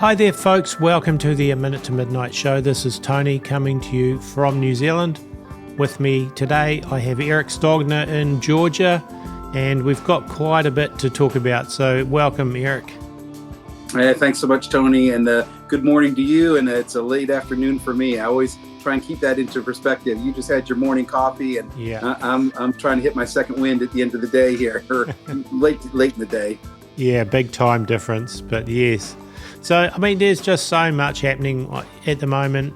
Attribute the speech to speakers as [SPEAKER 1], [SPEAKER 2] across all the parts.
[SPEAKER 1] Hi there folks, welcome to the A Minute to Midnight Show. This is Tony coming to you from New Zealand. With me today I have Eric Stogner in Georgia, and we've got quite a bit to talk about, so welcome Eric.
[SPEAKER 2] Hey, thanks so much Tony, and good morning to you, and it's a late afternoon for me. I always try and keep that into perspective. You just had your morning coffee, and
[SPEAKER 1] yeah.
[SPEAKER 2] I'm trying to hit my second wind at the end of the day here, or late in the day.
[SPEAKER 1] Yeah, big time difference, but yes. So, I mean, there's just so much happening at the moment.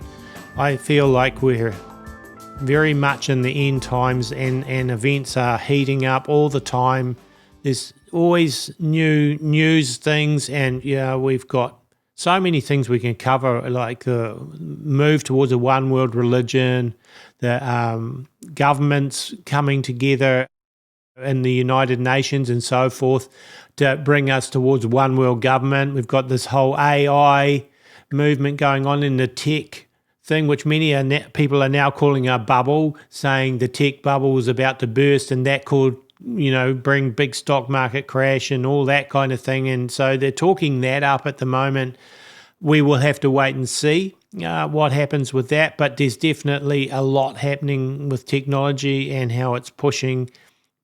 [SPEAKER 1] I feel like we're very much in the end times, and events are heating up all the time. There's always new news things, and we've got so many things we can cover, like the move towards a one world religion, the governments coming together in the United Nations and so forth to bring us towards one world government. We've got this whole AI movement going on in the tech thing, which many people are now calling a bubble, saying the tech bubble is about to burst, and that could, bring big stock market crash and all that kind of thing. And so they're talking that up at the moment. We will have to wait and see what happens with that, but there's definitely a lot happening with technology and how it's pushing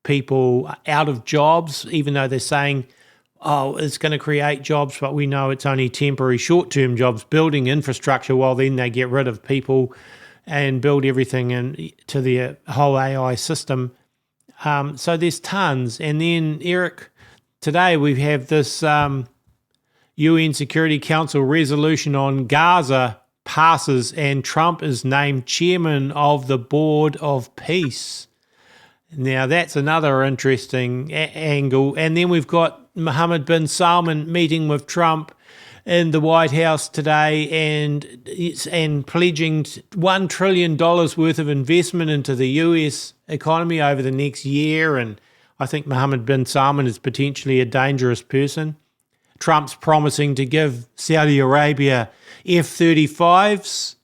[SPEAKER 1] people out of jobs, even though they're saying, oh, it's going to create jobs, but we know it's only temporary, short-term jobs, building infrastructure, while then they get rid of people and build everything into the whole AI system. So there's tons. And then, Eric, today we have this UN Security Council resolution on Gaza passes, and Trump is named chairman of the Board of Peace. Now, that's another interesting angle. And then we've got Mohammed bin Salman meeting with Trump in the White House today and pledging $1 trillion worth of investment into the US economy over the next year. And I think Mohammed bin Salman is potentially a dangerous person. Trump's promising to give Saudi Arabia F-35s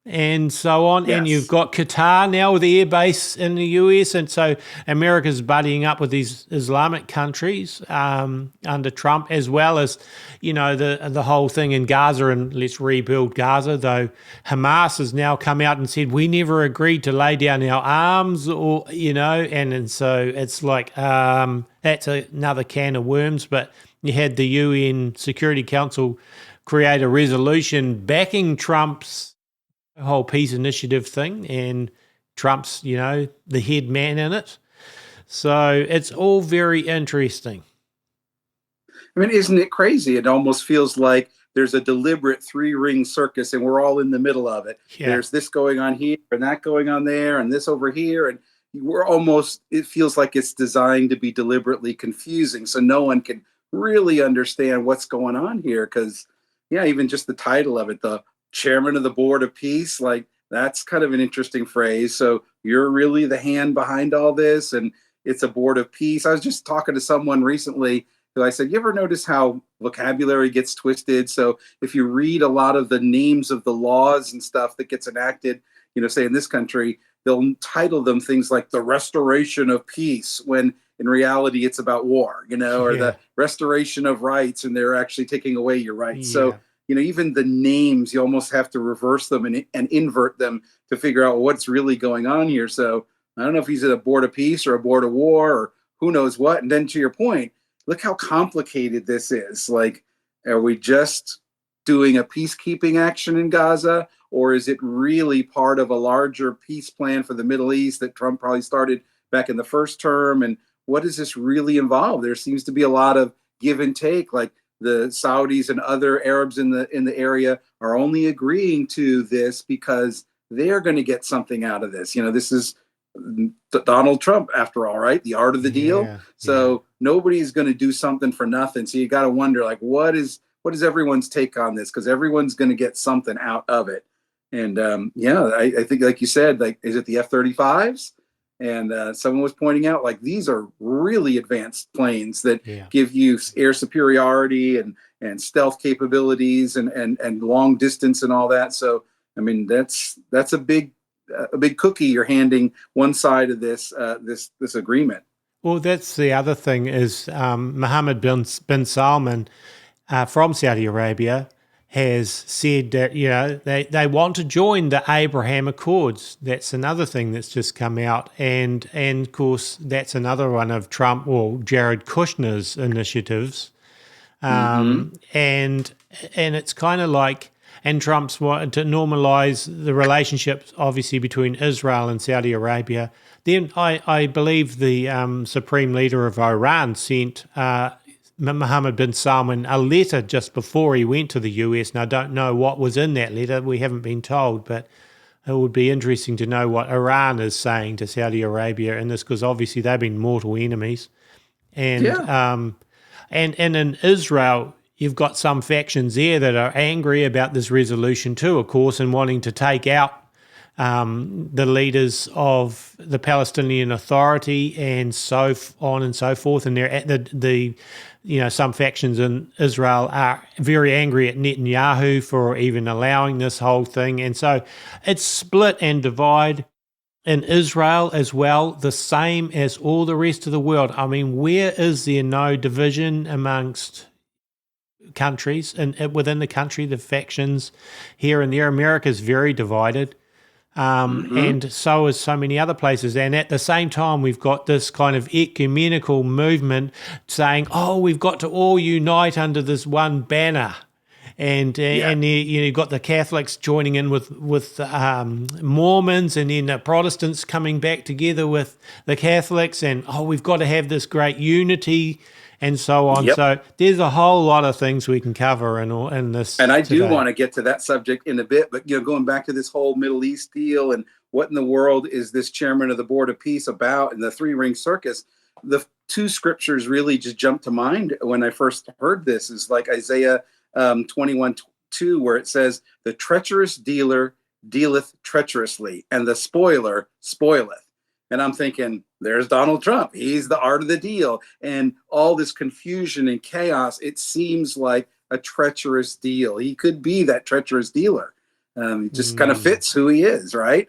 [SPEAKER 1] and so on. Yes. And you've got Qatar now with the air base in the US. And so America's buddying up with these Islamic countries under Trump, as well as, the whole thing in Gaza, and let's rebuild Gaza, though Hamas has now come out and said, we never agreed to lay down our arms, and so it's like, that's another can of worms. But you had the UN Security Council create a resolution backing Trump's whole peace initiative thing, and Trump's, the head man in it. So it's all very interesting.
[SPEAKER 2] I mean, isn't it crazy? It almost feels like there's a deliberate three-ring circus, and we're all in the middle of it. Yeah. There's this going on here and that going on there and this over here, and it feels like it's designed to be deliberately confusing, so no one can really understand what's going on here. Because, even just the title of it, the Chairman of the Board of Peace, like, that's kind of an interesting phrase. So you're really the hand behind all this, and it's a Board of Peace. I was just talking to someone recently who I said, you ever notice how vocabulary gets twisted? So if you read a lot of the names of the laws and stuff that gets enacted, say in this country, they'll title them things like the restoration of peace, when in reality it's about war, or the restoration of rights, and they're actually taking away your rights. Yeah. So even the names, you almost have to reverse them and invert them to figure out what's really going on here. So I don't know if he's at a board of peace or a board of war or who knows what. And then to your point, look how complicated this is. Like, are we just doing a peacekeeping action in Gaza, or is it really part of a larger peace plan for the Middle East that Trump probably started back in the first term? And what does this really involve? There seems to be a lot of give and take. Like, the Saudis and other Arabs in the area are only agreeing to this because they're going to get something out of this. This is Donald Trump, after all, right? The art of the deal. So nobody's going to do something for nothing. So you got to wonder, like, what is everyone's take on this? Because everyone's going to get something out of it. And I think, like you said, like, is it the F-35s? And someone was pointing out, like, these are really advanced planes that give you air superiority and stealth capabilities and long distance and all that. So, I mean, that's a big cookie you're handing one side of this agreement.
[SPEAKER 1] Well, that's the other thing is Mohammed bin Salman from Saudi Arabia has said that, they want to join the Abraham Accords. That's another thing that's just come out. And of course, that's another one of Trump or Jared Kushner's initiatives. And it's kind of like, and Trump's wanted to normalize the relationships, obviously, between Israel and Saudi Arabia. Then I believe the supreme leader of Iran sent Mohammed bin Salman a letter just before he went to the US, and I don't know what was in that letter. We haven't been told, but it would be interesting to know what Iran is saying to Saudi Arabia in this, because obviously they've been mortal enemies. And and in Israel, you've got some factions there that are angry about this resolution too, of course, and wanting to take out the leaders of the Palestinian Authority and so on and so forth. And they're some factions in Israel are very angry at Netanyahu for even allowing this whole thing. And so it's split and divide in Israel as well, the same as all the rest of the world. I mean, where is there no division amongst countries and within the country, the factions here and there? America's very divided. And so is so many other places. And at the same time, we've got this kind of ecumenical movement saying, we've got to all unite under this one banner. And you've got the Catholics joining in with Mormons, and then the Protestants coming back together with the Catholics, and we've got to have this great unity, and so on. Yep. So there's a whole lot of things we can cover in this.
[SPEAKER 2] And I
[SPEAKER 1] today.
[SPEAKER 2] do want to get to that subject in a bit, but going back to this whole Middle East deal and what in the world is this chairman of the Board of Peace about, and the three-ring circus. The two scriptures really just jumped to mind when I first heard this is like Isaiah 21:2, where it says, "The treacherous dealer dealeth treacherously, and the spoiler spoileth." And I'm thinking, there's Donald Trump. He's the art of the deal. And all this confusion and chaos, it seems like a treacherous deal. He could be that treacherous dealer. Just kind of fits who he is, right?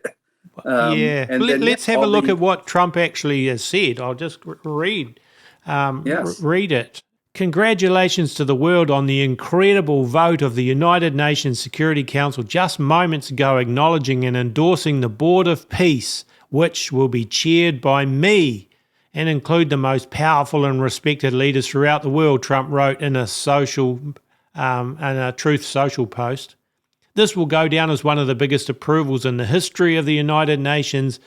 [SPEAKER 1] And let's have a look at what Trump actually has said. I'll just read it. Congratulations to the world on the incredible vote of the United Nations Security Council just moments ago, acknowledging and endorsing the Board of Peace, which will be chaired by me and include the most powerful and respected leaders throughout the world, Trump wrote in a Truth Social post. This will go down as one of the biggest approvals in the history of the United Nations,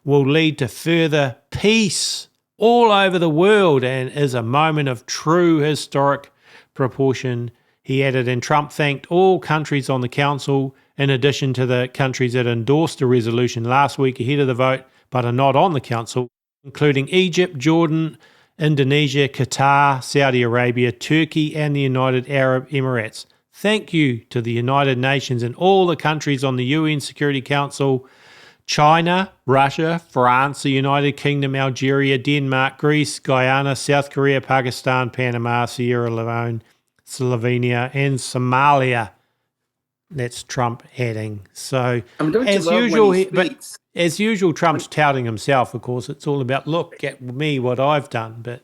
[SPEAKER 1] will lead to further peace all over the world, and is a moment of true historic proportion, he added. And Trump thanked all countries on the council, in addition to the countries that endorsed the resolution last week ahead of the vote but are not on the council, including Egypt, Jordan, Indonesia, Qatar, Saudi Arabia, Turkey, and the United Arab Emirates. Thank you to the United Nations and all the countries on the UN Security Council: China, Russia, France, the United Kingdom, Algeria, Denmark, Greece, Guyana, South Korea, Pakistan, Panama, Sierra Leone, Slovenia, and Somalia. That's Trump adding. So, as usual, Trump's touting himself. Of course, it's all about, look at me, what I've done. But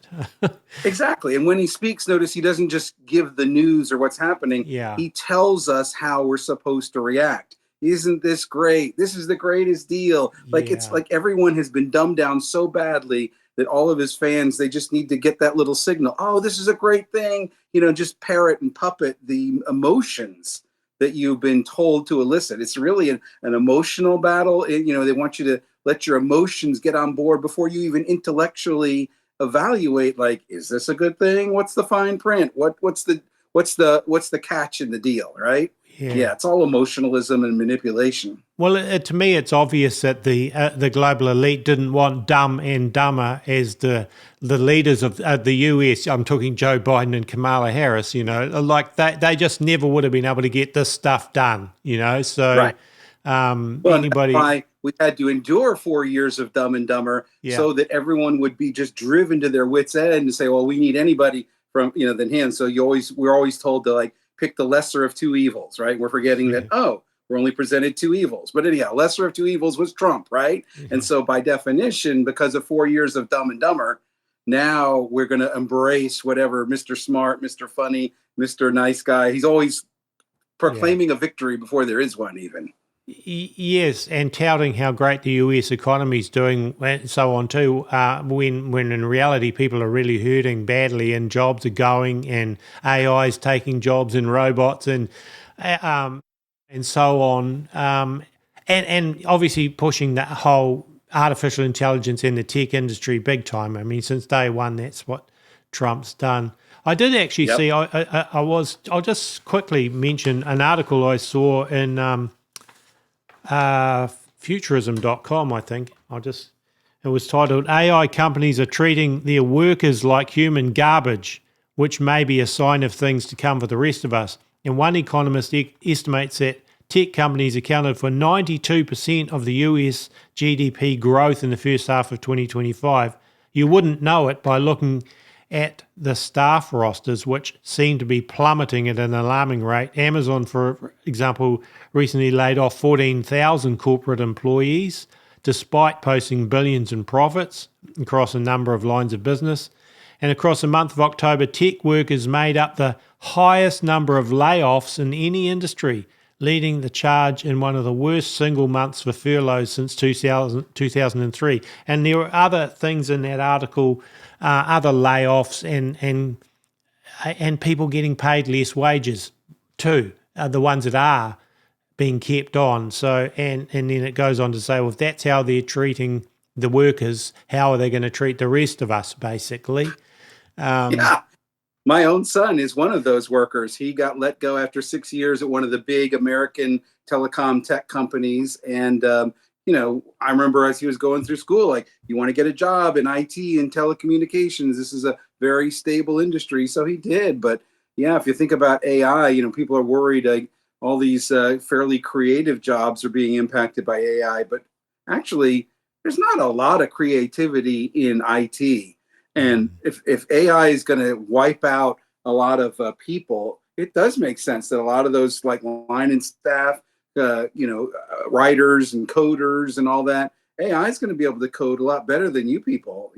[SPEAKER 2] exactly. And when he speaks, notice he doesn't just give the news or what's happening.
[SPEAKER 1] Yeah.
[SPEAKER 2] He tells us how we're supposed to react. Isn't this great? This is the greatest deal. It's like everyone has been dumbed down so badly that all of his fans, they just need to get that little signal. Oh, this is a great thing. Just parrot and puppet the emotions that you've been told to elicit. It's really an emotional battle. They want you to let your emotions get on board before you even intellectually evaluate, like, is this a good thing? What's the fine print? What's the catch in the deal, right? Yeah, it's all emotionalism and manipulation.
[SPEAKER 1] Well, to me, it's obvious that the global elite didn't want Dumb and Dumber as the leaders of the US. I'm talking Joe Biden and Kamala Harris. Like they just never would have been able to get this stuff done. So
[SPEAKER 2] right.
[SPEAKER 1] Anybody.
[SPEAKER 2] That's why we had to endure 4 years of Dumb and Dumber, so that everyone would be just driven to their wits' end and say, well, we need anybody from than him. So we're always told to pick the lesser of two evils, right? We're forgetting that, we're only presented two evils. But anyhow, lesser of two evils was Trump, right? Mm-hmm. And so by definition, because of 4 years of Dumb and Dumber, now we're going to embrace whatever Mr. Smart, Mr. Funny, Mr. Nice Guy. He's always proclaiming a victory before there is one even.
[SPEAKER 1] Yes, and touting how great the US economy is doing and so on too, when in reality people are really hurting badly and jobs are going and AI is taking jobs and robots and so on. And obviously pushing that whole artificial intelligence in the tech industry big time. I mean, since day one, that's what Trump's done. I did actually see, I'll just quickly mention an article I saw in futurism.com, I think. It was titled, AI companies are treating their workers like human garbage, which may be a sign of things to come for the rest of us. And one economist estimates that tech companies accounted for 92% of the US GDP growth in the first half of 2025. You wouldn't know it by looking at the staff rosters, which seem to be plummeting at an alarming rate. Amazon, for example, recently laid off 14,000 corporate employees, despite posting billions in profits across a number of lines of business. And across the month of October, tech workers made up the highest number of layoffs in any industry, leading the charge in one of the worst single months for furloughs since 2003. And there were other things in that article, other layoffs and people getting paid less wages too, the ones that are being kept on. So and then it goes on to say, well, if that's how they're treating the workers, how are they going to treat the rest of us, basically?
[SPEAKER 2] My own son is one of those workers. He got let go after 6 years at one of the big American telecom tech companies. And, I remember as he was going through school, like, you want to get a job in IT and telecommunications. This is a very stable industry. So he did. But yeah, if you think about AI, people are worried all these fairly creative jobs are being impacted by AI. But actually, there's not a lot of creativity in IT. And if AI is going to wipe out a lot of people, it does make sense that a lot of those like line and staff, writers and coders and all that, AI is going to be able to code a lot better than you people,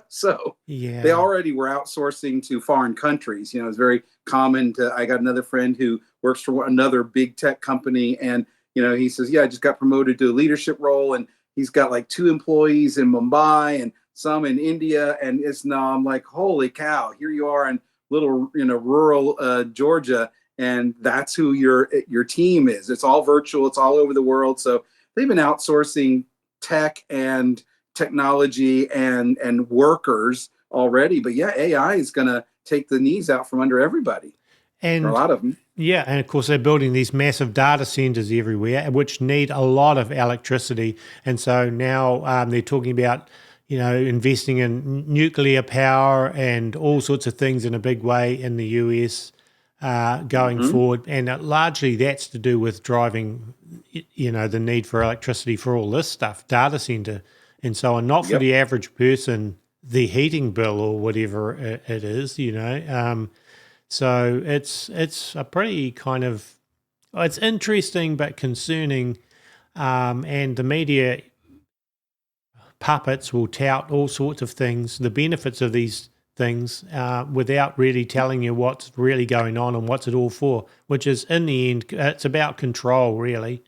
[SPEAKER 2] So they already were outsourcing to foreign countries. It's very common I got another friend who works for another big tech company, and he says, I just got promoted to a leadership role, and he's got like 2 employees in Mumbai and some in India, and I'm like, holy cow, here you are in little, rural Georgia, and that's who your team is. It's all virtual, it's all over the world. So they've been outsourcing tech and technology and workers already. But yeah, AI is going to take the knees out from under everybody, and a lot of them.
[SPEAKER 1] Yeah, and of course they're building these massive data centers everywhere, which need a lot of electricity. And so now they're talking about investing in nuclear power and all sorts of things in a big way in the US going forward. And largely that's to do with driving, the need for electricity for all this stuff, data center and so on, not for the average person, the heating bill or whatever it is, So it's a pretty kind of, it's interesting but concerning, and the media puppets will tout all sorts of things, the benefits of these things, without really telling you what's really going on and what's it all for, which is, in the end, it's about control, really.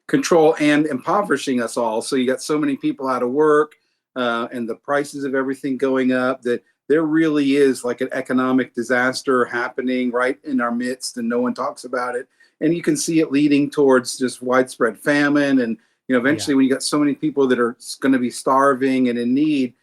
[SPEAKER 2] Control and impoverishing us all. So you got so many people out of work, and the prices of everything going up, that there really is like an economic disaster happening right in our midst, and no one talks about it. And you can see it leading towards just widespread famine. And eventually, when you got so many people that are going to be starving and in need,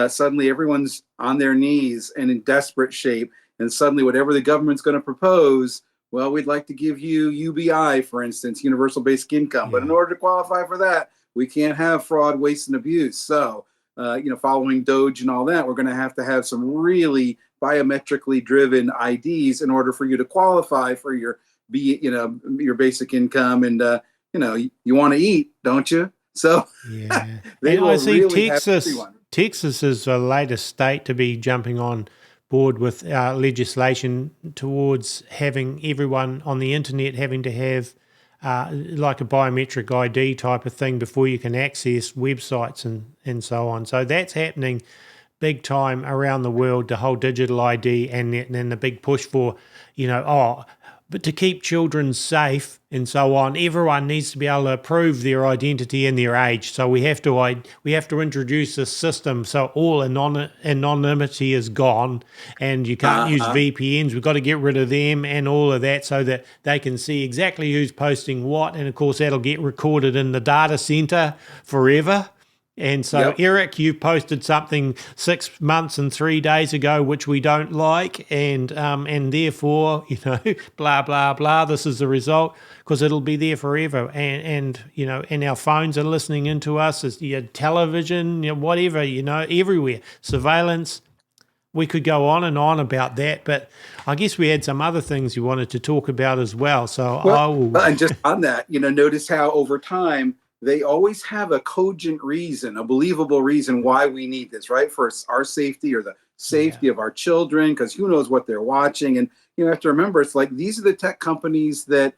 [SPEAKER 2] suddenly everyone's on their knees and in desperate shape. And suddenly, whatever the government's going to propose, well, we'd like to give you UBI, for instance, universal basic income. But in order to qualify for that, we can't have fraud, waste, and abuse. So, following Doge and all that, we're going to have some really biometrically driven IDs in order for you to qualify for your basic income. And you want to eat, don't you? So they will really have everyone.
[SPEAKER 1] Texas is the latest state to be jumping on board with legislation towards having everyone on the internet having to have like a biometric ID type of thing before you can access websites and so on. So that's happening big time around the world, the whole digital ID, and then the big push for, but to keep children safe and so on, everyone needs to be able to prove their identity and their age. So we have to introduce a system so all anonymity is gone, and you can't use VPNs. We've got to get rid of them and all of that so that they can see exactly who's posting what, and of course that'll get recorded in the data center forever. And so, Eric, you posted something 6 months and 3 days ago, which we don't like, and therefore, blah, blah, blah, this is the result, because it'll be there forever. And our phones are listening into us, as your television, whatever, everywhere. Surveillance. We could go on and on about that, but I guess we had some other things you wanted to talk about as well. So
[SPEAKER 2] and just on that, notice how over time, they always have a cogent reason, a believable reason why we need this, right? For our safety or the safety of our children, because who knows what they're watching. And you have to remember, it's like these are the tech companies that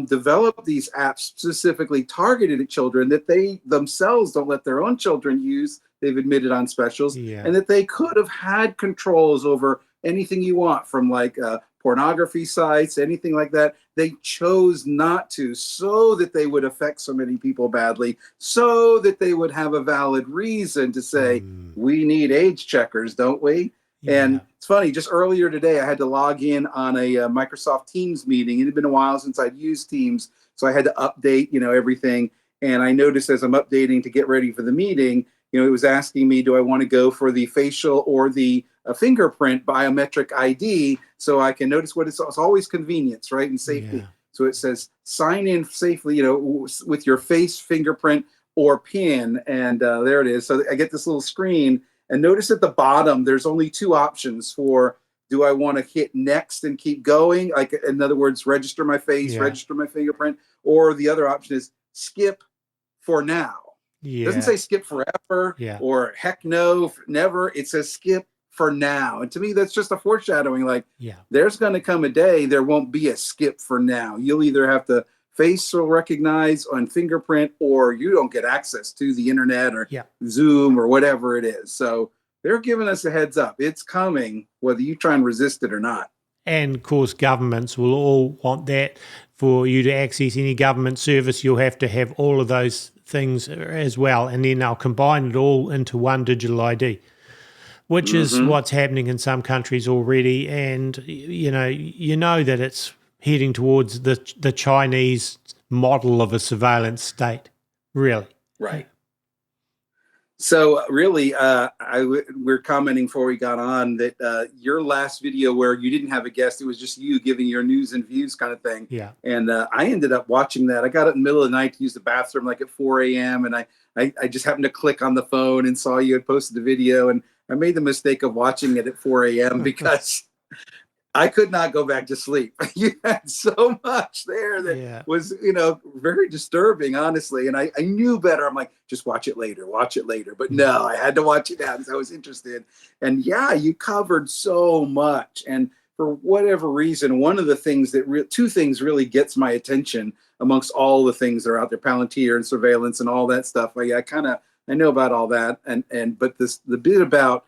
[SPEAKER 2] develop these apps specifically targeted at children that they themselves don't let their own children use. They've admitted on specials, and that they could have had controls over anything you want from like pornography sites, anything like that. They chose not to, so that they would affect so many people badly, so that they would have a valid reason to say, we need age checkers, don't we? And it's funny, just earlier today, I had to log in on a Microsoft Teams meeting. It had been a while since I'd used Teams, so I had to update, everything. And I noticed as I'm updating to get ready for the meeting, it was asking me, do I want to go for the facial or the fingerprint biometric ID, so I can notice what it's always convenience, right? And safety. So it says sign in safely, with your face, fingerprint, or PIN. And there it is. So I get this little screen, and notice at the bottom, there's only two options for, do I want to hit next and keep going? Like, in other words, register my face, register my fingerprint, or the other option is skip for now. It doesn't say skip forever or heck no, never. It says skip for now. And to me, that's just a foreshadowing. Like, there's going to come a day there won't be a skip for now. You'll either have to facial recognize on fingerprint, or you don't get access to the internet or Zoom or whatever it is. So they're giving us a heads up. It's coming, whether you try and resist it or not.
[SPEAKER 1] And of course, governments will all want that. For you to access any government service, you'll have to have all of those things as well, and then they'll combine it all into one digital ID, which is what's happening in some countries already. And you know that it's heading towards the Chinese model of a surveillance state, really.
[SPEAKER 2] Right. So really, we're commenting before we got on that your last video where you didn't have a guest, it was just you giving your news and views kind of thing.
[SPEAKER 1] Yeah.
[SPEAKER 2] And I ended up watching that. I got up in the middle of the night to use the bathroom, like at 4 a.m. And I just happened to click on the phone and saw you had posted the video. And I made the mistake of watching it at 4 a.m. because I could not go back to sleep. You had so much there that was, very disturbing, honestly. And I knew better. I'm like, just watch it later. But no, I had to watch it now because I was interested. And you covered so much. And for whatever reason, one of the things that two things really gets my attention amongst all the things that are out there, Palantir and surveillance and all that stuff. I know about all that. But the bit about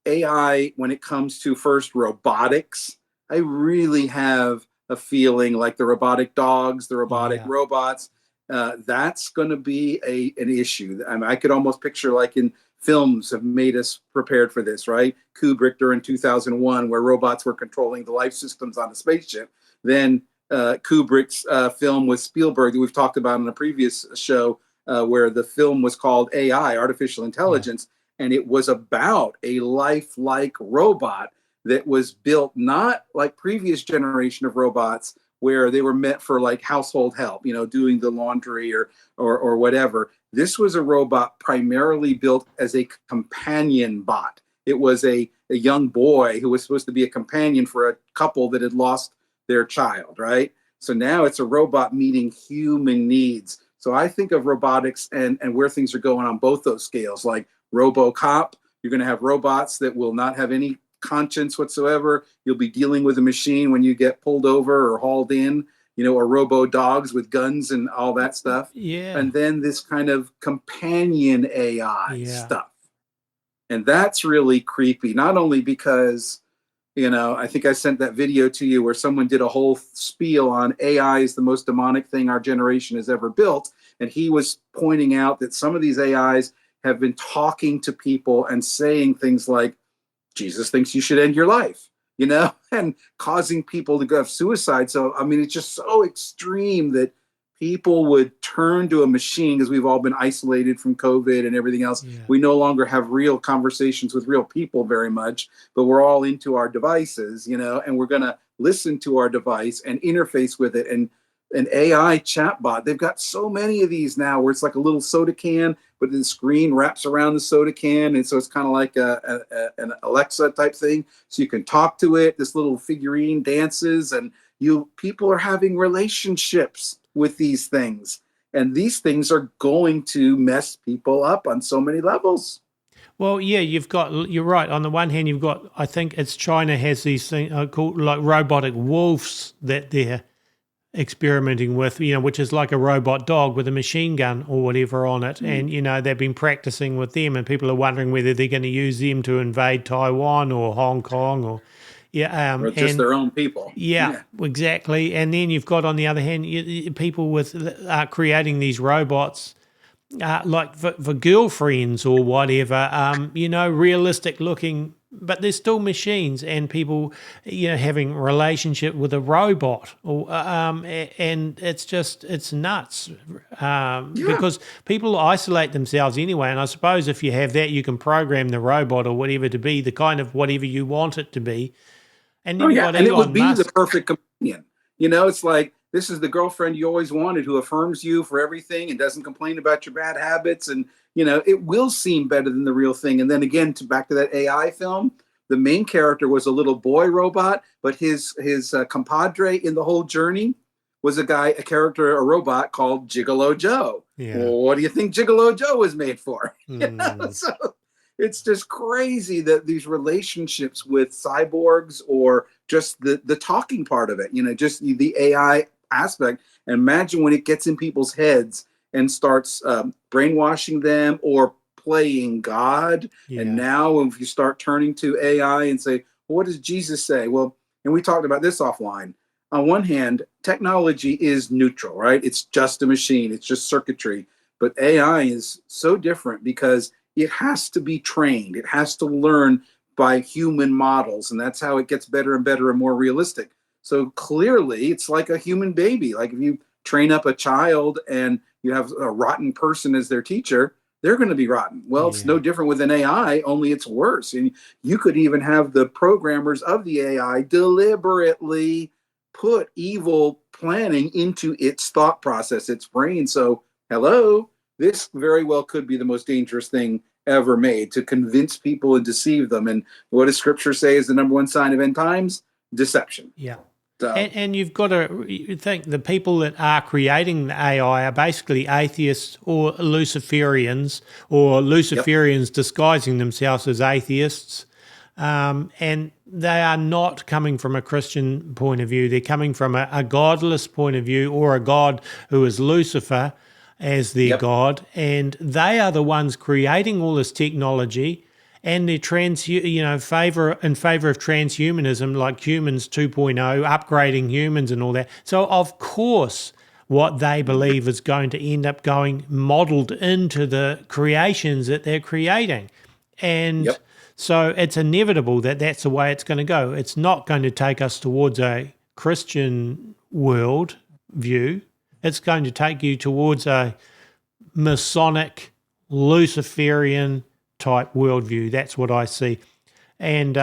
[SPEAKER 2] AI, when it comes to first robotics, I really have a feeling like the robotic dogs, the robotic robots, that's going to be an issue. I mean, I could almost picture, like in films have made us prepared for this, right? Kubrick during 2001, where robots were controlling the life systems on a spaceship. Then Kubrick's film with Spielberg that we've talked about in a previous show, where the film was called AI, Artificial Intelligence. And it was about a lifelike robot that was built not like previous generation of robots where they were meant for like household help, doing the laundry or whatever. This was a robot primarily built as a companion bot. It was a young boy who was supposed to be a companion for a couple that had lost their child, right? So now it's a robot meeting human needs. So I think of robotics and where things are going on both those scales, like RoboCop. You're going to have robots that will not have any conscience whatsoever. You'll be dealing with a machine when you get pulled over or hauled in, or robo dogs with guns and all that stuff.
[SPEAKER 1] Yeah.
[SPEAKER 2] And then this kind of companion AI stuff. And that's really creepy, not only because I think I sent that video to you where someone did a whole spiel on AI is the most demonic thing our generation has ever built. And he was pointing out that some of these AIs have been talking to people and saying things like, Jesus thinks you should end your life, and causing people to go have suicide. So, I mean, it's just so extreme that people would turn to a machine because we've all been isolated from COVID and everything else. Yeah. We no longer have real conversations with real people very much, but we're all into our devices, and we're going to listen to our device and interface with it. And an AI chatbot, they've got so many of these now where it's like a little soda can, but the screen wraps around the soda can. And so it's kind of like an Alexa type thing. So you can talk to it. This little figurine dances, and people are having relationships with these things, and these things are going to mess people up on so many levels.
[SPEAKER 1] Well, yeah, you're right. On the one hand, you've got, I think it's China has these things called like robotic wolves that they're experimenting with, which is like a robot dog with a machine gun or whatever on it. And, they've been practicing with them, and people are wondering whether they're going to use them to invade Taiwan or Hong Kong or
[SPEAKER 2] or just their own people.
[SPEAKER 1] Yeah, exactly. And then you've got, on the other hand, people with creating these robots like for girlfriends or whatever, realistic looking, but they're still machines, and people, having a relationship with a robot, or and it's nuts because people isolate themselves anyway. And I suppose if you have that, you can program the robot or whatever to be the kind of whatever you want it to be. And then
[SPEAKER 2] and it would be the perfect companion. It's like, this is the girlfriend you always wanted, who affirms you for everything and doesn't complain about your bad habits. And, it will seem better than the real thing. And then again, back to that AI film, the main character was a little boy robot, but his compadre in the whole journey was a robot called Gigolo Joe. Yeah. Well, what do you think Gigolo Joe was made for? So it's just crazy that these relationships with cyborgs, or just the talking part of it, just the AI aspect. And imagine when it gets in people's heads and starts brainwashing them or playing God. Yeah. And now if you start turning to AI and say, well, what does Jesus say? Well, and we talked about this offline. On one hand, technology is neutral, right? It's just a machine. It's just circuitry. But AI is so different because it has to be trained. It has to learn by human models. And that's how it gets better and better and more realistic. So clearly, it's like a human baby. Like if you train up a child and you have a rotten person as their teacher, they're going to be rotten. Well, it's no different with an AI, only it's worse. And you could even have the programmers of the AI deliberately put evil planning into its thought process, its brain. So, hello, this very well could be the most dangerous thing ever made, to convince people and deceive them. And what does Scripture say is the number one sign of end times? Deception.
[SPEAKER 1] Yeah. So. And you've got to think the people that are creating the AI are basically atheists or Luciferians, or Luciferians disguising themselves as atheists. And they are not coming from a Christian point of view. They're coming from a godless point of view, or a god who is Lucifer as their god. And they are the ones creating all this technology. And they're in favor of transhumanism, like Humans 2.0, upgrading humans and all that. So, of course, what they believe is going to end up going modeled into the creations that they're creating. And so it's inevitable that that's the way it's going to go. It's not going to take us towards a Christian world view. It's going to take you towards a Masonic, Luciferian type worldview. That's what I see. And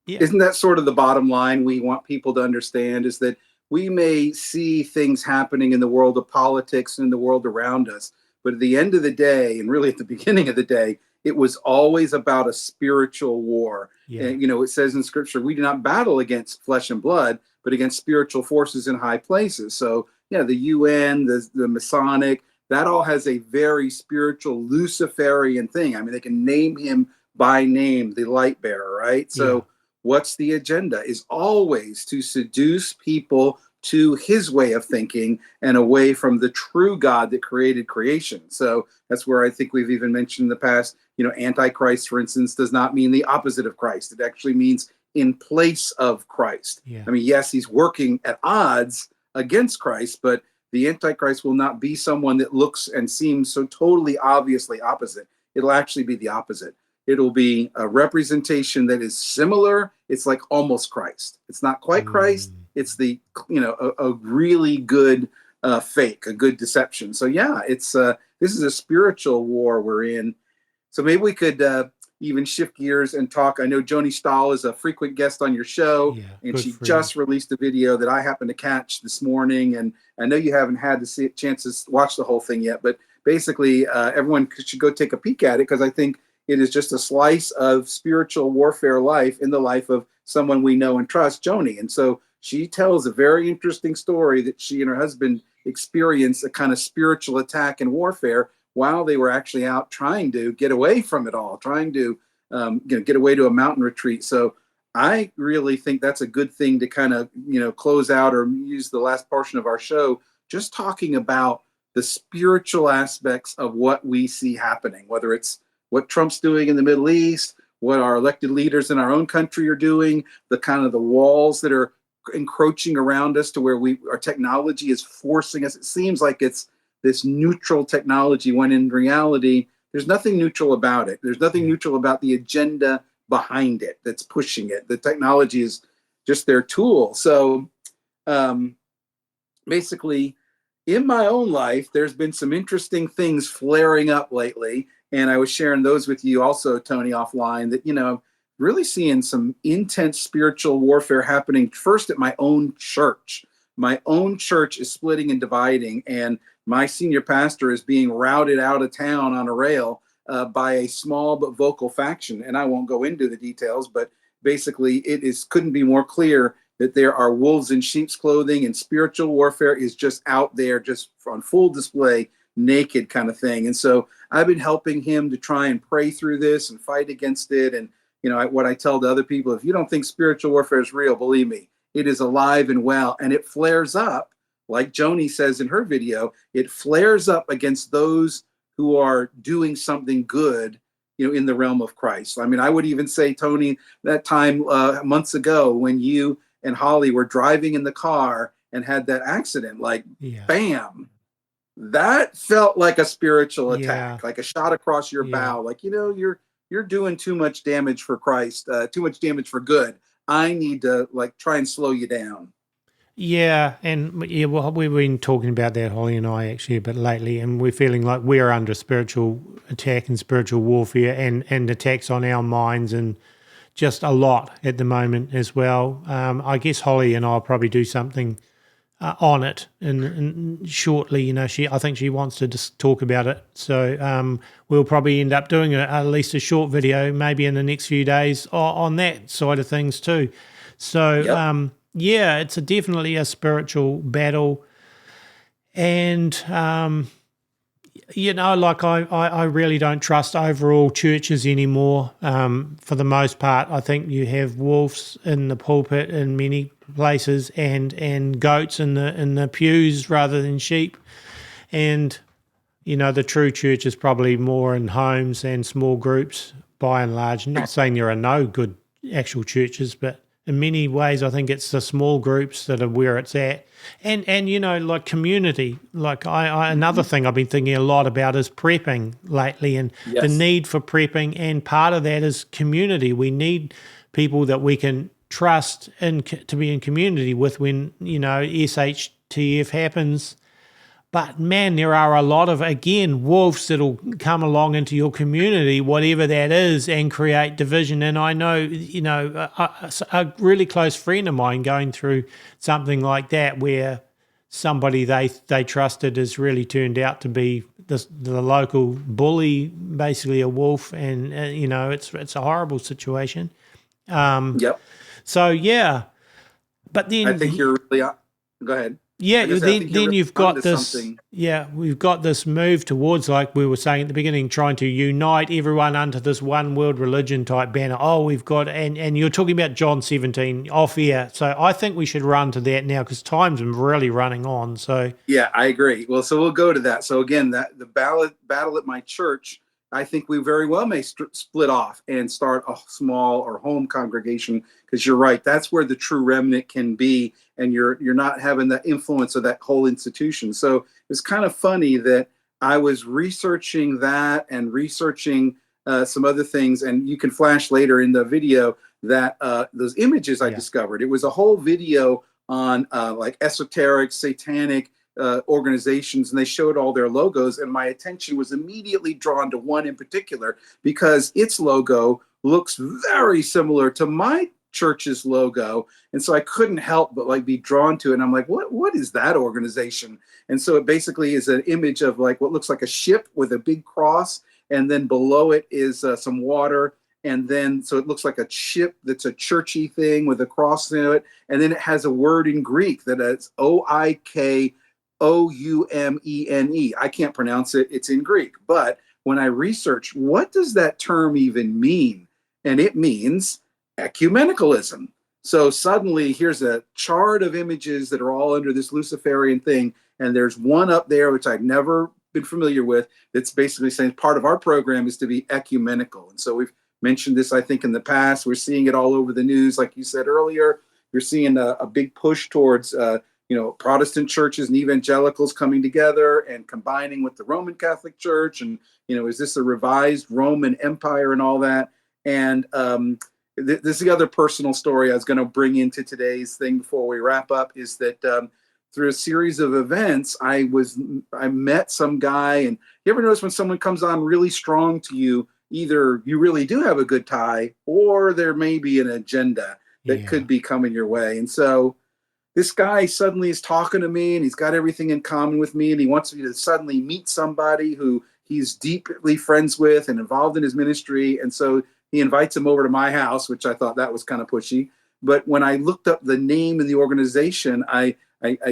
[SPEAKER 2] isn't that sort of the bottom line we want people to understand, is that we may see things happening in the world of politics and in the world around us, but at the end of the day, and really at the beginning of the day, it was always about a spiritual war. Yeah. And, it says in Scripture, we do not battle against flesh and blood, but against spiritual forces in high places. So, the UN, the Masonic, that all has a very spiritual Luciferian thing. I mean, they can name him by name, the light bearer, right? So what's the agenda? Is always to seduce people to his way of thinking and away from the true God that created creation. So that's where I think we've even mentioned in the past, Antichrist, for instance, does not mean the opposite of Christ. It actually means in place of Christ.
[SPEAKER 1] Yeah.
[SPEAKER 2] I mean, yes, he's working at odds against Christ, but the Antichrist will not be someone that looks and seems so totally obviously opposite. It'll actually be the opposite. It'll be a representation that is similar. It's like almost Christ. It's not quite Christ. It's the, a really good fake, a good deception. So yeah, it's this is a spiritual war we're in. So maybe we could even shift gears and talk. I know Joni Stahl is a frequent guest on your show, and she just released a video that I happened to catch this morning. And I know you haven't had the chance to watch the whole thing yet, but basically everyone should go take a peek at it, because I think it is just a slice of spiritual warfare life in the life of someone we know and trust, Joni. And so she tells a very interesting story that she and her husband experienced a kind of spiritual attack and warfare while they were actually out trying to get away from it all, trying to get away to a mountain retreat. So I really think that's a good thing to kind of, close out or use the last portion of our show, just talking about the spiritual aspects of what we see happening, whether it's what Trump's doing in the Middle East, what our elected leaders in our own country are doing, the kind of the walls that are encroaching around us to where our technology is forcing us. It seems like it's this neutral technology, when in reality, there's nothing neutral about it. There's nothing neutral about the agenda behind it that's pushing it. The technology is just their tool. So basically, in my own life, there's been some interesting things flaring up lately. And I was sharing those with you also, Tony, offline, that, really seeing some intense spiritual warfare happening first at my own church. My own church is splitting and dividing, and my senior pastor is being routed out of town on a rail by a small but vocal faction. And I won't go into the details, but basically couldn't be more clear that there are wolves in sheep's clothing, and spiritual warfare is just out there, just on full display, naked kind of thing. And so I've been helping him to try and pray through this and fight against it. And, what I tell to other people, if you don't think spiritual warfare is real, believe me, it is alive and well, and it flares up. Like Joni says in her video, it flares up against those who are doing something good, in the realm of Christ. I mean, I would even say, Tony, that time months ago when you and Holly were driving in the car and had that accident, bam, that felt like a spiritual attack, like a shot across your bow. Like, you're doing too much damage for Christ, too much damage for good. I need to try and slow you down.
[SPEAKER 1] Yeah, and well, we've been talking about that, Holly and I, actually, a bit lately, and we're feeling like we're under spiritual attack and spiritual warfare, and attacks on our minds, and just a lot at the moment as well. I guess Holly and I'll probably do something on it, and shortly, I think she wants to just talk about it. So we'll probably end up doing at least a short video, maybe in the next few days, on that side of things too. So it's definitely a spiritual battle, and I really don't trust overall churches anymore. For the most part, I think you have wolves in the pulpit in many places, and goats in the pews rather than sheep. And the true church is probably more in homes and small groups by and large. I'm not saying there are no good actual churches, but in many ways, I think it's the small groups that are where it's at. And community. Another thing I've been thinking a lot about is prepping lately, and the need for prepping. And part of that is community. We need people that we can trust to be in community with when, SHTF happens. But man, there are a lot of, again, wolves that'll come along into your community, whatever that is, and create division. And I know, a really close friend of mine going through something like that, where somebody they trusted has really turned out to be the local bully, basically a wolf, and it's a horrible situation. So yeah, but then
[SPEAKER 2] I think you're really. Go ahead.
[SPEAKER 1] Yeah, then you've got this. Yeah, we've got this move towards, like we were saying at the beginning, trying to unite everyone under this one world religion type banner. Oh, we've got, and you're talking about John 17 off air. So I think we should run to that now, because time's really running on. So
[SPEAKER 2] yeah, I agree. Well, so we'll go to that. So again, the battle at my church I think we very well may split off and start a small or home congregation, because you're right, that's where the true remnant can be, and you're not having the influence of that whole institution. So it's kind of funny that I was researching that and researching some other things, and you can flash later in the video that those images I discovered. It was a whole video on like esoteric, satanic organizations, and they showed all their logos, and my attention was immediately drawn to one in particular because its logo looks very similar to my church's logo, and so I couldn't help but like be drawn to it. And I'm like, what is that organization? And so it basically is an image of like what looks like a ship with a big cross, and then below it is some water, and then so it looks like a ship that's a churchy thing with a cross in it, and then it has a word in Greek that is Oikomene. I can't pronounce it. It's in Greek. But when I researched, what does that term even mean? And it means ecumenicalism. So suddenly here's a chart of images that are all under this Luciferian thing. And there's one up there, which I've never been familiar with, that's basically saying part of our program is to be ecumenical. And so we've mentioned this, I think, in the past. We're seeing it all over the news. Like you said earlier, you're seeing a big push towards Protestant churches and evangelicals coming together and combining with the Roman Catholic Church. And, is this a revised Roman Empire and all that? And this is the other personal story I was going to bring into today's thing before we wrap up, is that through a series of events, I met some guy. And you ever notice when someone comes on really strong to you, either you really do have a good tie, or there may be an agenda that could be coming your way. And so this guy suddenly is talking to me, and he's got everything in common with me, and he wants me to suddenly meet somebody who he's deeply friends with and involved in his ministry. And so he invites him over to my house, which I thought that was kind of pushy. But when I looked up the name of the organization, I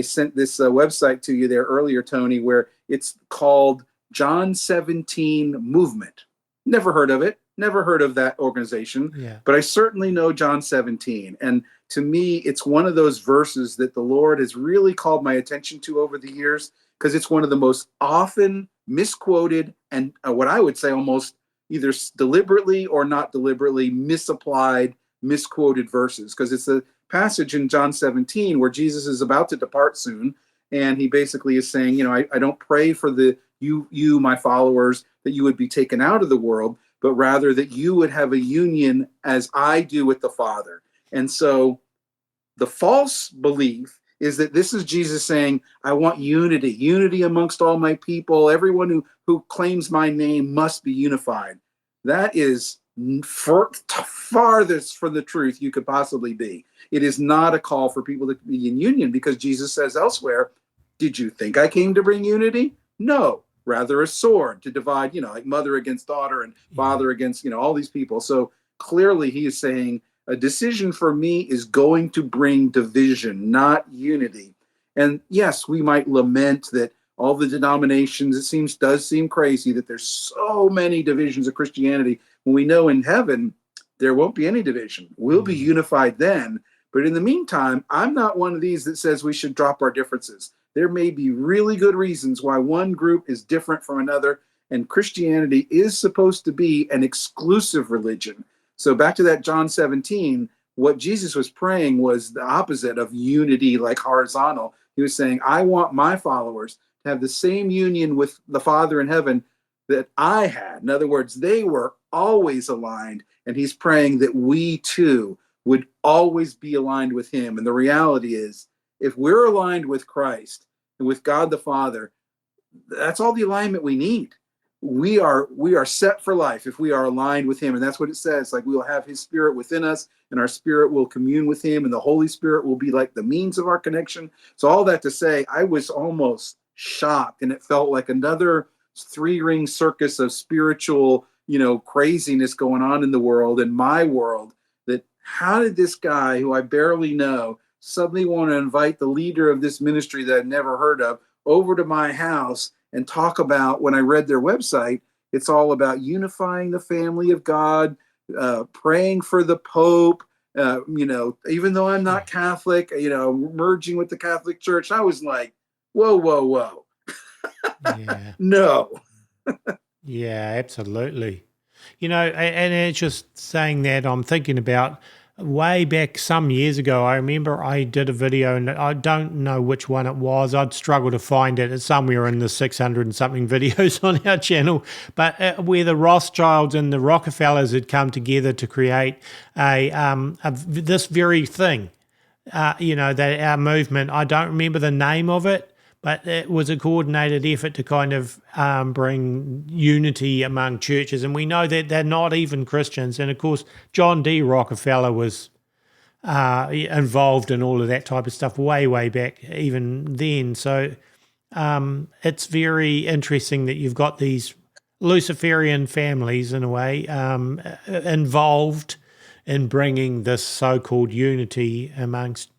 [SPEAKER 2] sent this website to you there earlier, Tony, where it's called John 17 Movement. Never heard of it. Never heard of that organization, but I certainly know John 17. And to me, it's one of those verses that the Lord has really called my attention to over the years, because it's one of the most often misquoted and what I would say almost either deliberately or not deliberately misapplied, misquoted verses. Because it's a passage in John 17 where Jesus is about to depart soon. And he basically is saying, I don't pray for you, my followers, that you would be taken out of the world, but rather that you would have a union as I do with the Father. And so the false belief is that this is Jesus saying, I want unity amongst all my people. Everyone who claims my name must be unified. That is farthest from the truth you could possibly be. It is not a call for people to be in union, because Jesus says elsewhere, did you think I came to bring unity? No. Rather a sword to divide, like mother against daughter and father against, all these people. So clearly he is saying a decision for me is going to bring division, not unity. And yes, we might lament that all the denominations, does seem crazy that there's so many divisions of Christianity, when we know in heaven there won't be any division. We'll be unified then. But in the meantime, I'm not one of these that says we should drop our differences. There may be really good reasons why one group is different from another, and Christianity is supposed to be an exclusive religion. So back to that John 17, what Jesus was praying was the opposite of unity, like horizontal. He was saying, I want my followers to have the same union with the Father in heaven that I had. In other words, they were always aligned, and he's praying that we too would always be aligned with him. And the reality is, if we're aligned with Christ and with God the Father, that's all the alignment we need. We are set for life if we are aligned with him. And that's what it says. Like, we will have his spirit within us, and our spirit will commune with him, and the Holy Spirit will be like the means of our connection. So all that to say, I was almost shocked, and it felt like another three-ring circus of spiritual, craziness going on in the world, in my world, that how did this guy who I barely know suddenly want to invite the leader of this ministry that I'd never heard of over to my house and talk about, when I read their website, it's all about unifying the family of God, praying for the Pope, even though I'm not Catholic, merging with the Catholic Church. I was like, whoa.
[SPEAKER 1] Yeah.
[SPEAKER 2] No.
[SPEAKER 1] Yeah, absolutely. And it's just saying that, I'm thinking about way back some years ago. I remember I did a video, and I don't know which one it was. I'd struggle to find it. It's somewhere in the 600 and something videos on our channel, but where the Rothschilds and the Rockefellers had come together to create this very thing. That our movement, I don't remember the name of it, but it was a coordinated effort to kind of bring unity among churches. And we know that they're not even Christians. And of course, John D. Rockefeller was involved in all of that type of stuff way, way back even then. So it's very interesting that you've got these Luciferian families, in a way, involved in bringing this so-called unity amongst,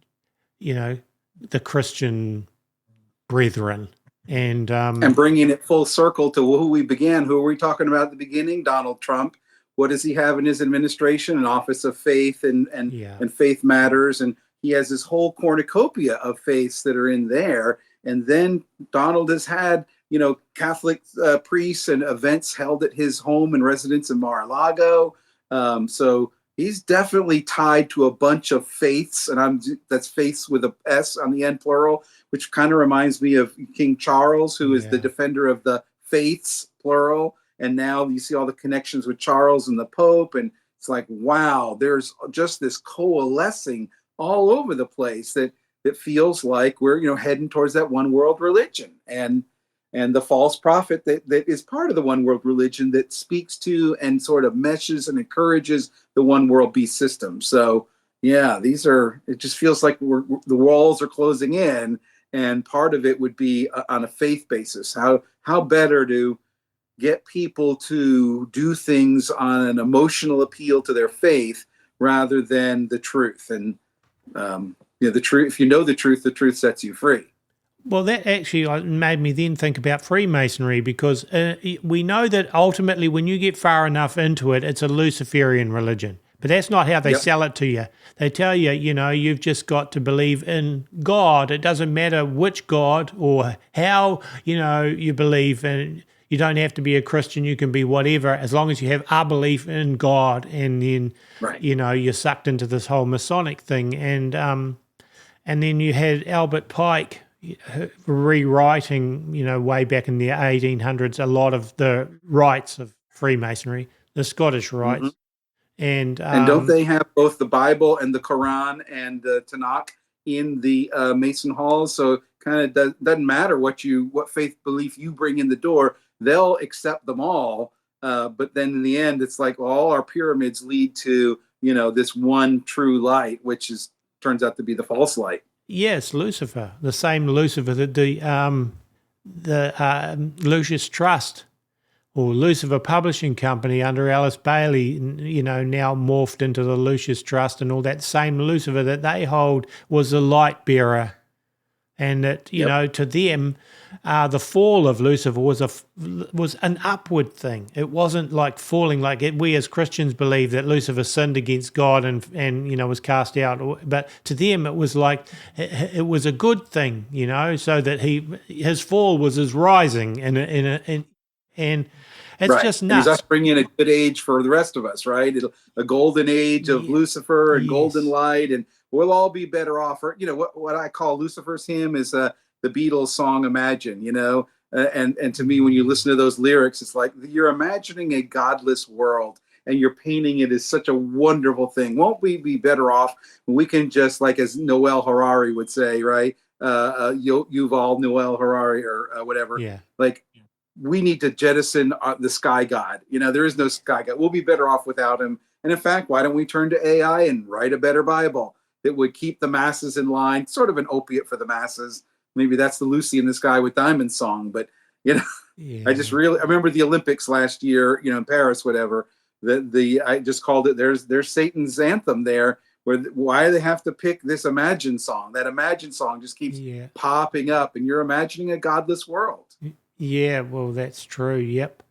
[SPEAKER 1] the Christian brethren. And
[SPEAKER 2] bringing it full circle to who we began. Who were we talking about at the beginning? Donald Trump. What does he have in his administration? An office of faith and faith matters. And he has this whole cornucopia of faiths that are in there. And then Donald has had, Catholic priests and events held at his home and residence in Mar-a-Lago. So he's definitely tied to a bunch of faiths, and that's faiths with a S on the end, plural, which kind of reminds me of King Charles, who is the defender of the faiths, plural. And now you see all the connections with Charles and the Pope, and it's like, wow, there's just this coalescing all over the place that feels like we're heading towards that one world religion, and the false prophet that is part of the one world religion that speaks to and sort of meshes and encourages the one world beast system. So yeah, it just feels like the walls are closing in, and part of it would be on a faith basis. How better to get people to do things on an emotional appeal to their faith rather than the truth. And the truth, if you know the truth sets you free.
[SPEAKER 1] Well, that actually made me then think about Freemasonry, because we know that ultimately when you get far enough into it, it's a Luciferian religion. But that's not how they sell it to you. They tell you, you've just got to believe in God. It doesn't matter which God or how, you believe. And you don't have to be a Christian. You can be whatever, as long as you have a belief in God. And then, you're sucked into this whole Masonic thing. And then you had Albert Pike rewriting, way back in the 1800s, a lot of the rites of Freemasonry, the Scottish rites. Mm-hmm. And
[SPEAKER 2] don't they have both the Bible and the Quran and the Tanakh in the Mason halls? So kind of doesn't matter what faith belief you bring in the door, they'll accept them all. But then in the end, it's like, well, all our pyramids lead to, this one true light, which turns out to be the false light.
[SPEAKER 1] Yes, Lucifer, the same Lucifer that the Lucius Trust or Lucifer Publishing Company under Alice Bailey, now morphed into the Lucius Trust, and all that same Lucifer that they hold was the light bearer. And that, to them, the fall of Lucifer was an upward thing. It wasn't like falling like we as Christians believe that Lucifer sinned against God and was cast out. But to them, it was like it was a good thing, so that his fall was his rising, and it's just nuts.
[SPEAKER 2] He's ushering in a good age for the rest of us, right? A golden age of Lucifer and golden light, and we'll all be better off. Or, what I call Lucifer's hymn is the Beatles song Imagine, and to me, when you listen to those lyrics, it's like you're imagining a godless world and you're painting it as such a wonderful thing. Won't we be better off when we can just, like as Noel Harari would say, right? Yuval Noel Harari or whatever.
[SPEAKER 1] Yeah.
[SPEAKER 2] Like, we need to jettison the sky god. There is no sky god. We'll be better off without him. And in fact, why don't we turn to AI and write a better Bible that would keep the masses in line, sort of an opiate for the masses. Maybe that's the Lucy in the Sky with Diamonds song. But, I remember the Olympics last year, in Paris, whatever, I just called it, there's Satan's anthem there, why do they have to pick this Imagine song? That Imagine song just keeps popping up, and you're imagining a godless world.
[SPEAKER 1] Yeah, well, that's true. Yep.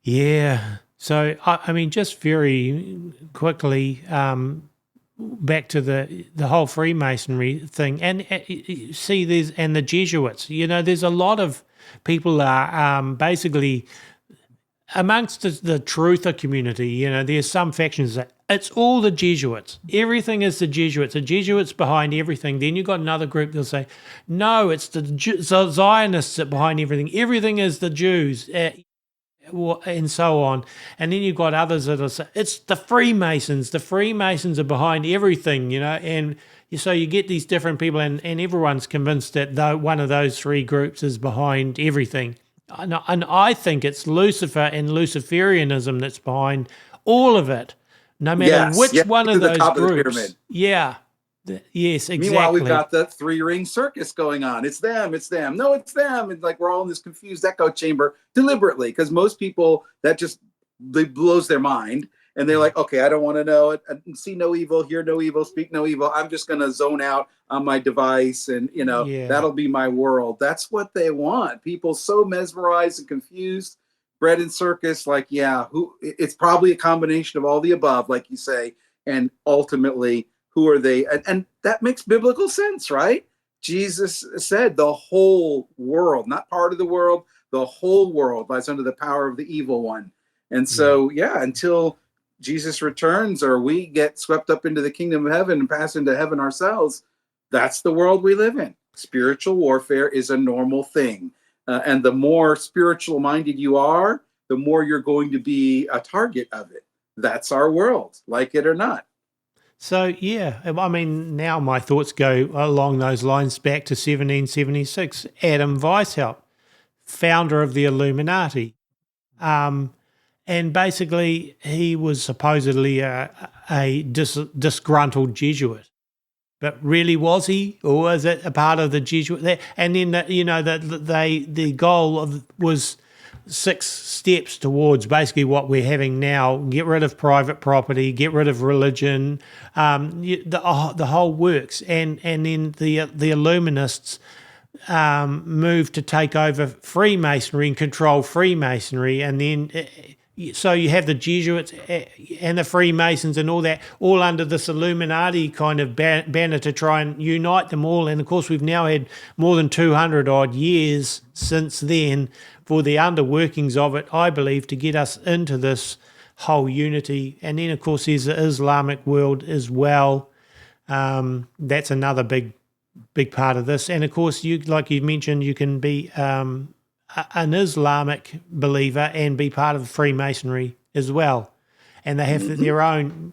[SPEAKER 1] Yeah. So, I mean, just very quickly, back to the whole Freemasonry thing, and see, and the Jesuits. There's a lot of people are basically amongst the truther community, there's some factions that it's all the Jesuits. Everything is the Jesuits. The Jesuits behind everything. Then you've got another group that'll say, no, it's the Zionists that behind everything. Everything is the Jews, and so on. And then you've got others that'll say, it's the Freemasons. The Freemasons are behind everything, and so you get these different people, and everyone's convinced that one of those three groups is behind everything. And I think it's Lucifer and Luciferianism that's behind all of it, no matter which one of those groups. Yes, exactly.
[SPEAKER 2] Meanwhile, we've got the three-ring circus going on. It's them. No, it's them. And like we're all in this confused echo chamber deliberately, because most people, that just blows their mind. And they're like, okay, I don't want to know it. See no evil, hear no evil, speak no evil. I'm just going to zone out on my device, and that'll be my world. That's what they want. People so mesmerized and confused, bread and circus. Like, it's probably a combination of all the above, like you say. And ultimately, who are they? And that makes biblical sense, right? Jesus said the whole world, not part of the world, the whole world lies under the power of the evil one. And so, until Jesus returns or we get swept up into the kingdom of heaven and pass into heaven ourselves, that's the world we live in. Spiritual warfare is a normal thing. And the more spiritual minded you are, the more you're going to be a target of it. That's our world, like it or not.
[SPEAKER 1] So, now my thoughts go along those lines back to 1776. Adam Weishaupt, founder of the Illuminati. And basically, he was supposedly a disgruntled Jesuit. But really, was he? Or was it a part of the Jesuit? And then, the goal was 6 steps towards basically what we're having now. Get rid of private property, get rid of religion, the whole works. And then the Illuminists moved to take over Freemasonry and control Freemasonry. And then... So you have the Jesuits and the Freemasons and all that, all under this Illuminati kind of banner to try and unite them all. And, of course, we've now had more than 200-odd years since then for the underworkings of it, I believe, to get us into this whole unity. And then, of course, there's the Islamic world as well. That's another big part of this. And, of course, like you mentioned, you can be... an Islamic believer and be part of Freemasonry as well. And they have their own,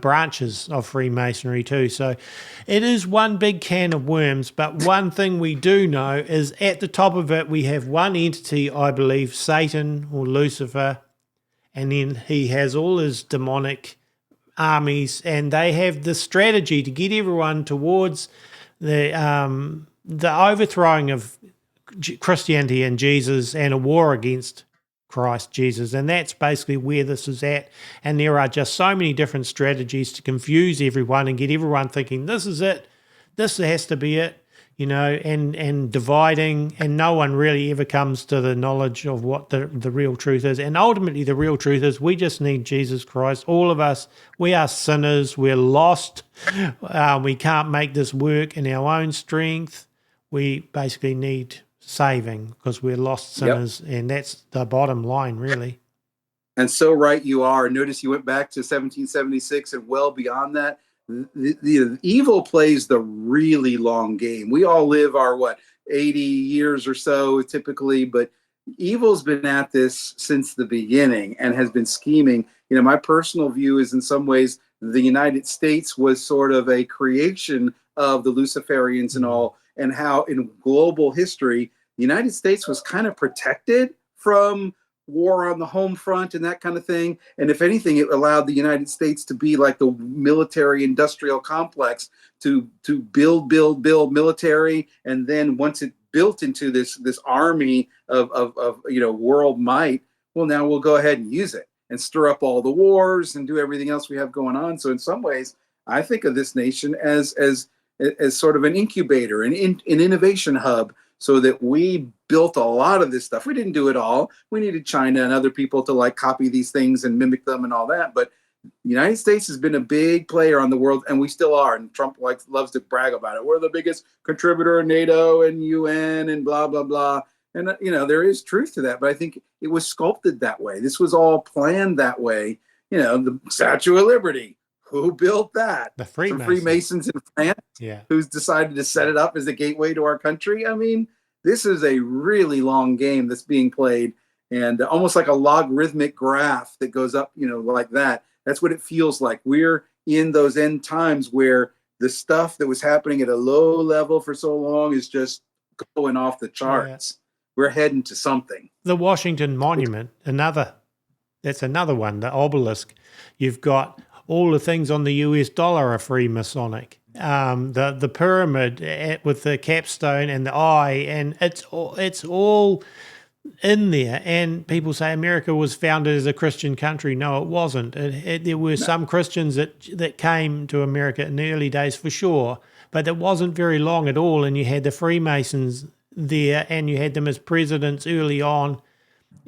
[SPEAKER 1] branches of Freemasonry too. So it is one big can of worms. But one thing we do know is at the top of it, we have one entity, I believe, Satan or Lucifer. And then he has all his demonic armies, and they have the strategy to get everyone towards the overthrowing of Christianity and Jesus and a war against Christ Jesus. And that's basically where this is at. And there are just so many different strategies to confuse everyone and get everyone thinking, this is it, this has to be it, and dividing, and no one really ever comes to the knowledge of what the real truth is. And ultimately the real truth is we just need Jesus Christ. All of us, we are sinners, we're lost, we can't make this work in our own strength. We basically need saving because we're lost sinners, and that's the bottom line, really.
[SPEAKER 2] And so right you are. Notice you went back to 1776 and well beyond that. The evil plays the really long game. We all live our 80 years or so typically, but evil's been at this since the beginning and has been scheming. My personal view is in some ways the United States was sort of a creation of the Luciferians and all, and how in global history, the United States was kind of protected from war on the home front and that kind of thing. And if anything, it allowed the United States to be like the military industrial complex to build military. And then once it built into this army of world might, well, now we'll go ahead and use it and stir up all the wars and do everything else we have going on. So in some ways, I think of this nation as sort of an incubator, an innovation hub, so that we built a lot of this stuff. We didn't do it all. We needed China and other people to copy these things and mimic them and all that. But the United States has been a big player on the world, and we still are. And Trump loves to brag about it. We're the biggest contributor in NATO and UN and blah, blah, blah. And, there is truth to that, but I think it was sculpted that way. This was all planned that way. The Statue of Liberty, who built that?
[SPEAKER 1] The
[SPEAKER 2] Some Freemasons in France, who's decided to set it up as a gateway to our country. I mean, this is a really long game that's being played, and almost like a logarithmic graph that goes up, like that. That's what it feels like. We're in those end times where the stuff that was happening at a low level for so long is just going off the charts. We're heading to something.
[SPEAKER 1] The Washington Monument, that's another one, the obelisk. You've got all the things on the US dollar are Freemasonic. The pyramid with the capstone and the eye, and it's all in there. And people say America was founded as a Christian country. No, it wasn't. There were some Christians that came to America in the early days for sure, but it wasn't very long at all. And you had the Freemasons there, and you had them as presidents early on.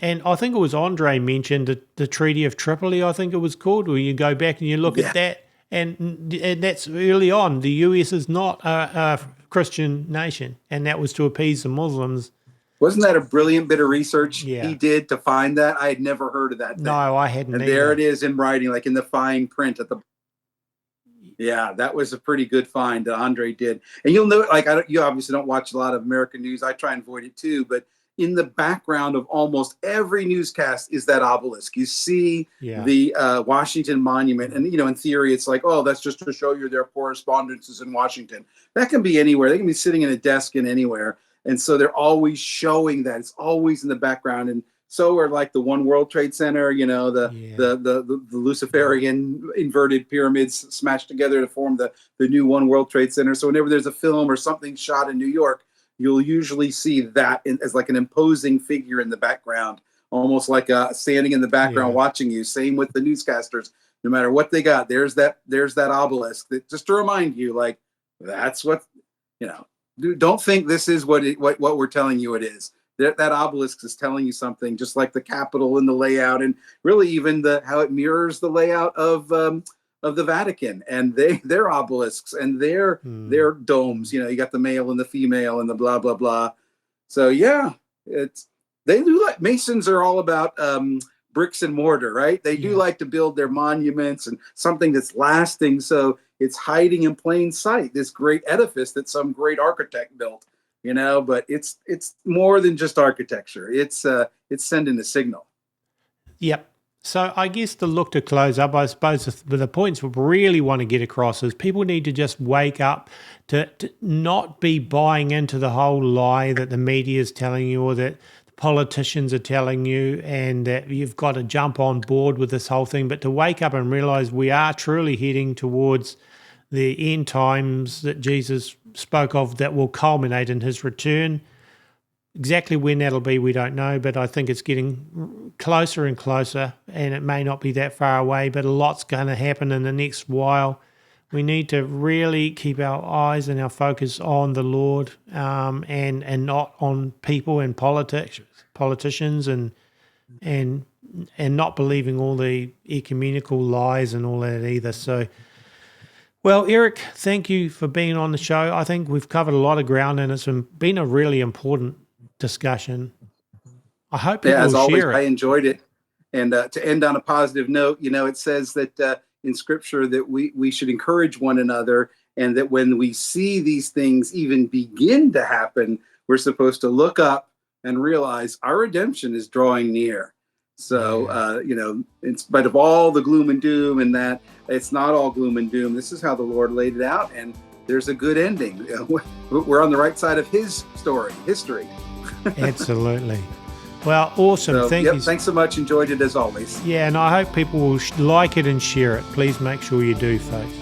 [SPEAKER 1] And I think it was Andre mentioned the Treaty of Tripoli, I think it was called, where you go back and you look at that, and that's early on. The US is not a Christian nation, and that was to appease the Muslims.
[SPEAKER 2] Wasn't that a brilliant bit of research he did to find that? I had never heard of that thing.
[SPEAKER 1] No, I hadn't.
[SPEAKER 2] And
[SPEAKER 1] either.
[SPEAKER 2] There it is in writing, like in the fine print at the. Yeah, that was a pretty good find that Andre did. And you'll know, like, you obviously don't watch a lot of American news. I try and avoid it too, but in the background of almost every newscast is that obelisk. You see the Washington Monument, and in theory, it's like, oh, that's just to show you their correspondences in Washington. That can be anywhere. They can be sitting in a desk in anywhere, and so they're always showing that. It's always in the background, and so are like the One World Trade Center. The Luciferian inverted pyramids smashed together to form the new One World Trade Center. So whenever there's a film or something shot in New York, you'll usually see that as like an imposing figure in the background, almost like standing in the background watching you. Same with the newscasters. No matter what they got, there's that obelisk that just to remind you, like, that's what, don't think this is what we're telling you it is. That obelisk is telling you something, just like the Capitol and the layout, and really even how it mirrors the layout of the Vatican and their obelisks and their domes. You got the male and the female and the blah blah blah. So they do, like, Masons are all about bricks and mortar, right? They do like to build their monuments and something that's lasting. So it's hiding in plain sight, this great edifice that some great architect built. But it's more than just architecture. It's sending a signal.
[SPEAKER 1] Yep. So I guess to look to close up, I suppose the points we really want to get across is people need to just wake up to not be buying into the whole lie that the media is telling you, or that the politicians are telling you, and that you've got to jump on board with this whole thing, but to wake up and realize we are truly heading towards the end times that Jesus spoke of that will culminate in his return. Exactly when that'll be, we don't know, but I think it's getting closer and closer, and it may not be that far away, but a lot's going to happen in the next while. We need to really keep our eyes and our focus on the Lord, and not on people and politicians and not believing all the ecumenical lies and all that either. So, well, Eric, thank you for being on the show. I think we've covered a lot of ground, and it's been a really important discussion. I hope people
[SPEAKER 2] as always,
[SPEAKER 1] share it.
[SPEAKER 2] I enjoyed it. And to end on a positive note, it says that in Scripture that we should encourage one another, and that when we see these things even begin to happen, we're supposed to look up and realize our redemption is drawing near. So, in spite of all the gloom and doom, and that it's not all gloom and doom. This is how the Lord laid it out, and there's a good ending. We're on the right side of his history.
[SPEAKER 1] Absolutely. Well, awesome.
[SPEAKER 2] So,
[SPEAKER 1] Thank you.
[SPEAKER 2] Thanks so much. Enjoyed it as always.
[SPEAKER 1] Yeah, and I hope people will like it and share it. Please make sure you do, folks.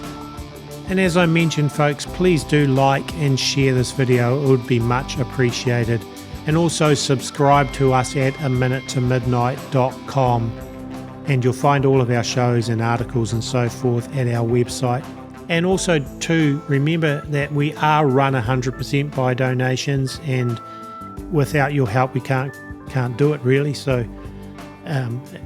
[SPEAKER 1] And as I mentioned, folks, please do like and share this video. It would be much appreciated. And also subscribe to us at aminutomidnight.com, and you'll find all of our shows and articles and so forth at our website. And also, too, remember that we are run 100% by donations, and without your help, we can't do it really. So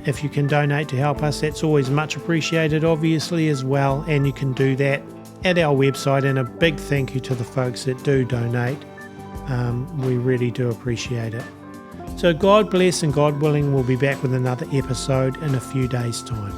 [SPEAKER 1] if you can donate to help us, that's always much appreciated, obviously, as well. And you can do that at our website. And a big thank you to the folks that do donate. We really do appreciate it. So God bless, and God willing, we'll be back with another episode in a few days' time.